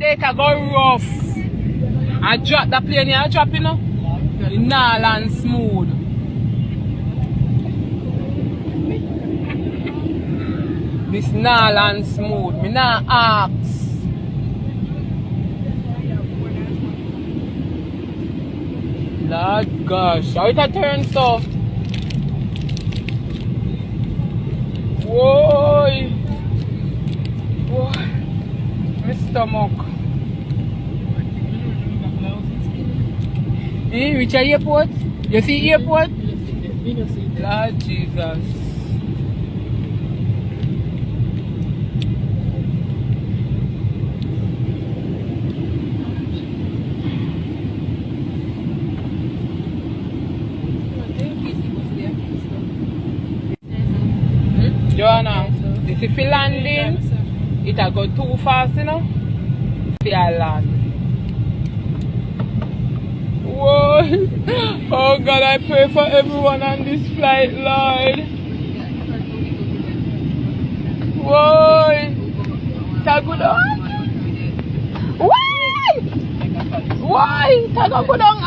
Jamaica go rough. I drop the plane here, I drop you know. It nah land smooth. This nah land smooth. Me nah ask. Lord gosh, how it a turn so? Whoa! Whoa! My stomach. Reach a airport? You see airport? Lord Jesus. Joanna, if you landing, it'll go too fast, you know? See I land. Whoa! Oh God, I pray for everyone on this flight, Lord. Whoa! Tago down. Why? Why? Tago go down.